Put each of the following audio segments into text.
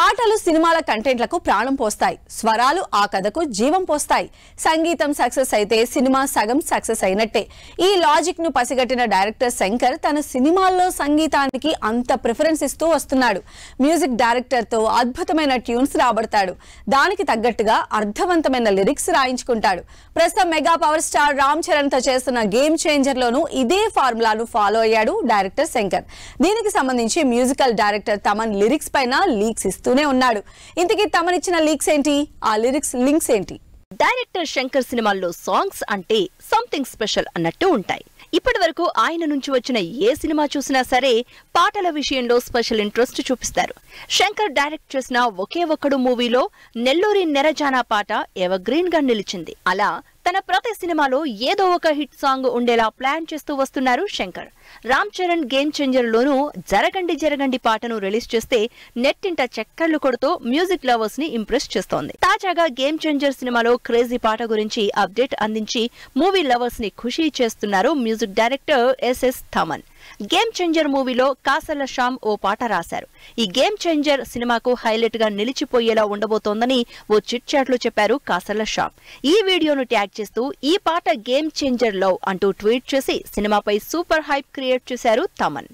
పాటలు సినిమాల కంటెంట్లకు ప్రాణం పోస్తాయి. స్వరాలు ఆ కథకు జీవం పోస్తాయి. సంగీతం సక్సెస్ అయితే సినిమా సగం సక్సెస్ అయినట్టే. ఈ లాజిక్ ను పసిగట్టిన డైరెక్టర్ శంకర్ తన సినిమాల్లో సంగీతానికి అంత ప్రిఫరెన్స్ ఇస్తూ వస్తున్నాడు. మ్యూజిక్ డైరెక్టర్ తో అద్భుతమైన ట్యూన్స్ రాబడతాడు. దానికి తగ్గట్టుగా అర్థవంతమైన లిరిక్స్ రాయించుకుంటాడు. ప్రస్తుతం mega power star Ram Charan తో చేస్తున్న గేమ్ చేంజర్ లోను ఇదే ఫార్ములాను ఫాలో అయ్యాడు డైరెక్టర్ శంకర్. దీనికి సంబంధించి మ్యూజికల్ డైరెక్టర్ తమన్ లిరిక్స్ పైన లీక్స్ ఇస్తూనే ఉన్నాడు. ఇంతకీ తమనిచ్చిన లీక్స్ ఏంటి? ఆ లిరిక్స్ లింక్స్ ఏంటి? డైరెక్టర్ శంకర్ సినిమాల్లో సాంగ్స్ అంటే సంథింగ్ స్పెషల్ అన్నట్టు ఉంటాయి. ఇప్పటి వరకు ఆయన నుంచి వచ్చిన ఏ సినిమా చూసినా సరే పాటల విషయంలో స్పెషల్ ఇంట్రెస్ట్ చూపిస్తారు. శంకర్ డైరెక్ట్ చేసిన ఒకే ఒక్కడు మూవీలో నెల్లూరి నెరజానా పాట ఎవర్ గ్రీన్ గా నిలిచింది. అలా తన ప్రతి సినిమాలో ఏదో ఒక హిట్ సాంగ్ ఉండేలా ప్లాన్ చేస్తూ వస్తున్నారు శంకర్. రామ్ చరణ్ గేమ్ చేంజర్ లోనూ జరగండి జరగండి పాటను రిలీజ్ చేస్తే నెట్టింట చక్కర్లు కొడుతూ మ్యూజిక్ లవర్స్ ని ఇంప్రెస్ చేస్తోంది. తాజాగా గేమ్ చేంజర్ సినిమాలో క్రేజీ పాట గురించి అప్డేట్ అందించి మూవీ లవర్స్ ని ఖుషీ చేస్తున్నారు music director SS Thaman. Game Changer మూవీలో కాసర్ల శ్యామ్ ఓ పాట రాశారు. ఈ గేమ్ చేంజర్ సినిమాకు హైలైట్ గా నిలిచిపోయేలా ఉండబోతోందని ఓ చిట్ చాట్ లో చెప్పారు కాసర్ల శ్యామ్. ఈ వీడియోను ట్యాగ్ చేస్తూ ఈ పాట గేమ్ చేంజర్ లవ్ అంటూ ట్వీట్ చేసి సినిమాపై సూపర్ హైప్ క్రియేట్ చేశారు థమన్.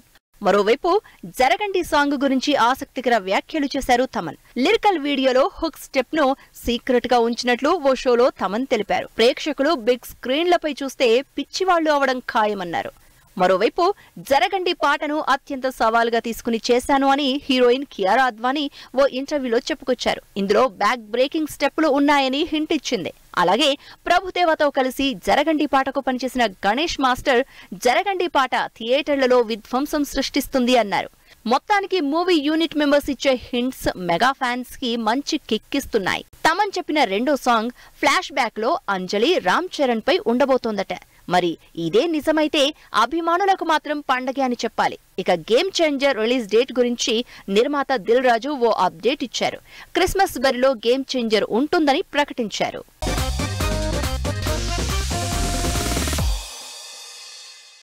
మరోవైపు జరగండి సాంగ్ గురించి ఆసక్తికర వ్యాఖ్యలు చేశారు థమన్. లిరికల్ వీడియోలో హుక్ స్టెప్ ను సీక్రెట్ గా ఉంచినట్లు ఓ షోలో థమన్ తెలిపారు. ప్రేక్షకులు బిగ్ స్క్రీన్లపై చూస్తే పిచ్చివాళ్లు అవడం ఖాయమన్నారు. మరోవైపు జరగండి పాటను అత్యంత సవాల్గా తీసుకుని చేశాను అని హీరోయిన్ కియారా అద్వానీ ఓ ఇంటర్వ్యూలో చెప్పుకొచ్చారు. ఇందులో బ్యాక్ బ్రేకింగ్ స్టెప్పులు ఉన్నాయని హింట్ ఇచ్చింది. అలాగే ప్రభుదేవతో కలిసి జరగండి పాటకు పనిచేసిన గణేష్ మాస్టర్ జరగండి పాట థియేటర్లలో విధ్వంసం సృష్టిస్తుంది అన్నారు. మొత్తానికి మూవీ యూనిట్ మెంబర్స్ ఇచ్చే హింట్స్ మెగా ఫ్యాన్స్ కి మంచి కిక్ ఇస్తున్నాయి. తమన్ చెప్పిన రెండో సాంగ్ ఫ్లాష్ బ్యాక్ లో అంజలి రామ్ చరణ్ పై ఉండబోతోందట. మరి ఇదే నిజమైతే అభిమానులకు మాత్రం పండగే అని చెప్పాలి. ఇక గేమ్ చేంజర్ రిలీజ్ డేట్ గురించి నిర్మాత దిల్ రాజు ఓ అప్డేట్ ఇచ్చారు. క్రిస్మస్ బరిలో గేమ్ చేంజర్ ఉంటుందని ప్రకటించారు.